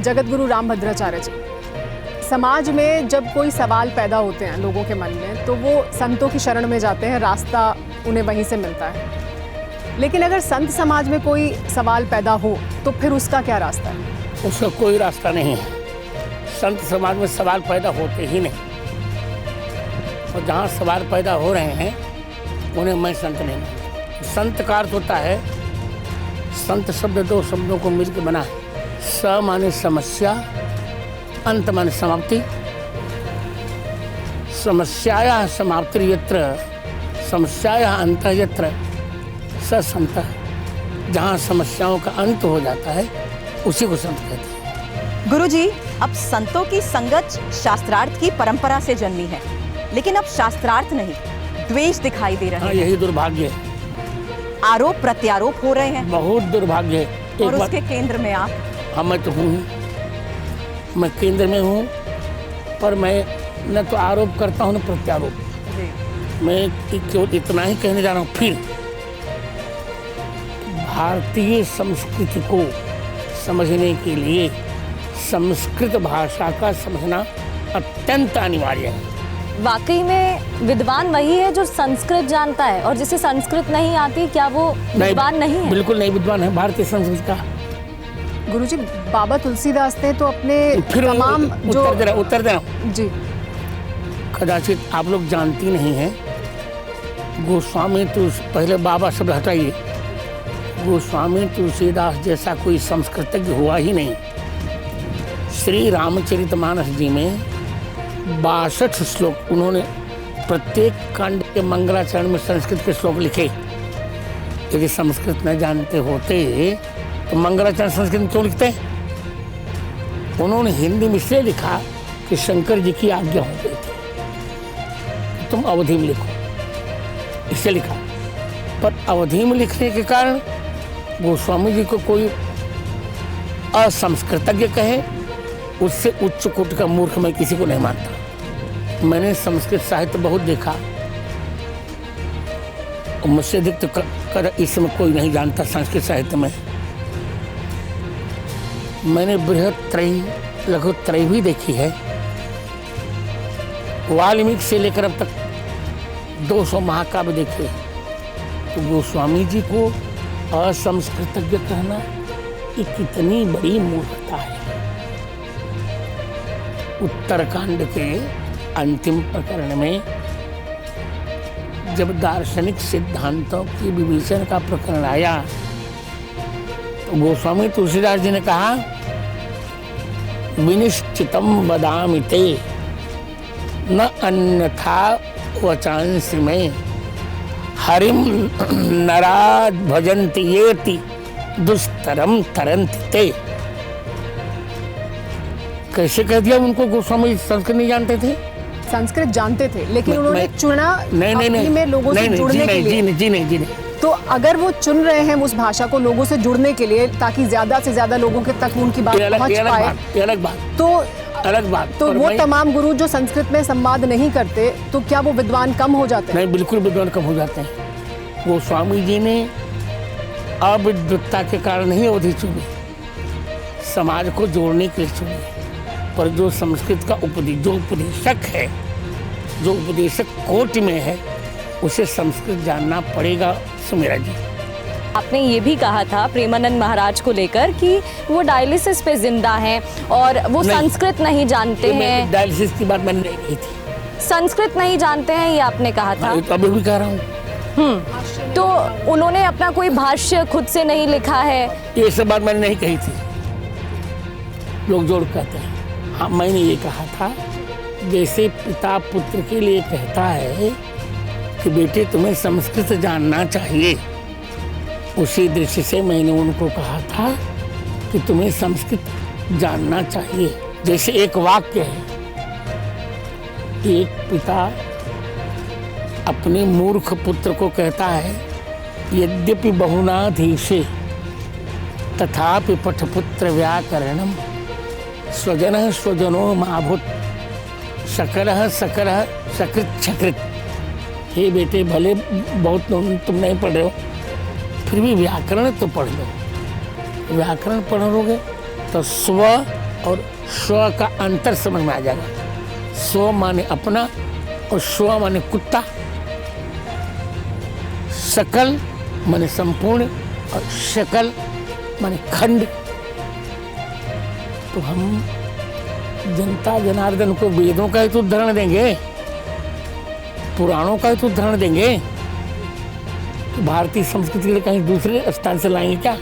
जगतगुरु रामभद्राचार्य जी, समाज में जब कोई सवाल पैदा होते हैं लोगों के मन में तो वो संतों की शरण में जाते हैं, रास्ता उन्हें वहीं से मिलता है। लेकिन अगर संत समाज में कोई सवाल पैदा हो तो फिर उसका क्या रास्ता है? उसका कोई रास्ता नहीं है। संत समाज में सवाल पैदा होते ही नहीं, और जहाँ सवाल पैदा हो रहे हैं उन्हें मैं संत नहीं मानता। संत का अर्थ होता है, संत शब्द दो शब्दों को मिलकर बना है। स माने समस्या, अंत माने समाप्ति। समस्यायाः समाप्ति यत्र, समस्यायाः अंतः यत्र, स संत। जहाँ समस्याओं का अंत हो जाता है उसी को संत कहते हैं। गुरुजी, अब संतों की संगत शास्त्रार्थ की परंपरा से जन्मी है, लेकिन अब शास्त्रार्थ नहीं, द्वेष दिखाई दे रहा है। यही दुर्भाग्य है। आरोप प्रत्यारोप हो रहे हैं। बहुत दुर्भाग्य है। और उसके केंद्र में आप। हाँ, मैं तो हूँ, मैं केंद्र में हूँ, पर मैं न तो आरोप करता हूँ न प्रत्यारोप। मैं केवल इतना ही कहने जा रहा हूँ, फिर भारतीय संस्कृति को समझने के लिए संस्कृत भाषा का समझना अत्यंत अनिवार्य है। वाकई में विद्वान वही है जो संस्कृत जानता है, और जिसे संस्कृत नहीं आती, क्या वो विद्वान नहीं है? बिल्कुल नहीं विद्वान है भारतीय संस्कृत का। गुरुजी, बाबा तुलसीदास ने तो अपने तमाम जो उत्तर दे रहा जी, कदाचित आप लोग जानती नहीं हैं, गोस्वामी पहले बाबा शब्द हटाइए, गोस्वामी तुलसीदास जैसा कोई संस्कृतज्ञ हुआ ही नहीं। श्री रामचरितमानस जी में 62 श्लोक उन्होंने प्रत्येक कांड के मंगलाचरण में संस्कृत के श्लोक लिखे। यदि संस्कृत न जानते होते तो मंगलाचरण संस्कृत में क्यों लिखते? उन्होंने हिंदी में इसलिए लिखा कि शंकर जी की आज्ञा हो गई थी, तुम अवधि में लिखो, इससे लिखा। पर अवधि में लिखने के कारण गोस्वामी जी को कोई असंस्कृतज्ञ कहे, उससे उच्च कोटि का मूर्ख मैं किसी को नहीं मानता। मैंने संस्कृत साहित्य बहुत देखा, और मुझसे अधिक तो कर इसमें कोई नहीं जानता। संस्कृत साहित्य में मैंने बृहत्त्रयी, लघुत्रयी भी देखी है। वाल्मीकि से लेकर अब तक 200 महाकाव्य देखे। तो गोस्वामी जी को असंस्कृतज्ञ कहना ये कितनी बड़ी मूर्खता है। उत्तरकांड के अंतिम प्रकरण में जब दार्शनिक सिद्धांतों की विवेचन का प्रकरण आया तो गोस्वामी तुलसीदास जी ने कहा, विनिश्चितम वदामि ते न अन्यथा वचांसि में, हरिम नराज भजन्ति येति दुस्तरम तरन्ति ते। कैसे कह दिया उनको? गोस्वामी संस्कृत नहीं जानते थे? संस्कृत जानते थे, लेकिन उन्होंने चुना अपनी में लोगों से जुड़ने के लिए। जी नहीं। तो अगर वो चुन रहे हैं उस भाषा को लोगों से जुड़ने के लिए, ताकि ज्यादा से ज्यादा लोगों के तक उनकी बात पहुंच पाए, अलग बात। तो वो तमाम गुरु जो संस्कृत में संवाद नहीं करते, तो क्या वो विद्वान कम हो जाते हैं? नहीं, बिल्कुल विद्वान कम हो जाते हैं। गोस्वामी जी ने अविद्वत्ता के कारण नहीं अवधि चुनी, समाज को जोड़ने के लिए चुनी। पर जो संस्कृत का जो उपदेशक कोटि में है, उसे संस्कृत जानना पड़ेगा। सुमेरा जी, आपने ये भी कहा था प्रेमानंद महाराज को लेकर कि वो डायलिसिस पे जिंदा हैं और वो संस्कृत नहीं जानते हैं। डायलिसिस की बात मैंने नहीं कही थी। संस्कृत नहीं जानते हैं, ये आपने कहा था। अभी भी कह रहा हूँ। तो उन्होंने अपना कोई भाष्य खुद से नहीं लिखा है, ये सब बात मैंने नहीं कही थी। लोग जोड़ कहते हैं। हाँ, मैंने ये कहा था, जैसे पिता पुत्र के लिए कहता है कि बेटे तुम्हें संस्कृत जानना चाहिए, उसी दृष्टि से मैंने उनको कहा था कि तुम्हें संस्कृत जानना चाहिए। जैसे एक वाक्य है, एक पिता अपने मूर्ख पुत्र को कहता है, यद्यपि बहुनाधीशे तथापि पठपुत्र व्याकरणम स्वजनः स्वजनो माभूत सकलः सकलः सकृत छकृत। हे बेटे, भले बहुत तुम नहीं पढ़ रहे हो, फिर भी व्याकरण तो पढ़ लो। व्याकरण पढ़ोगे तो स्व और स्व का अंतर समझ में आ जाएगा। स्व माने अपना और स्व माने कुत्ता, सकल माने संपूर्ण और शकल माने खंड। तो हम जनता जनार्दन को वेदों का ही तो उदाहरण देंगे, पुराणों का ही तो उदाहरण देंगे, भारतीय संस्कृति के लिए कहीं दूसरे स्थान से लाएंगे क्या?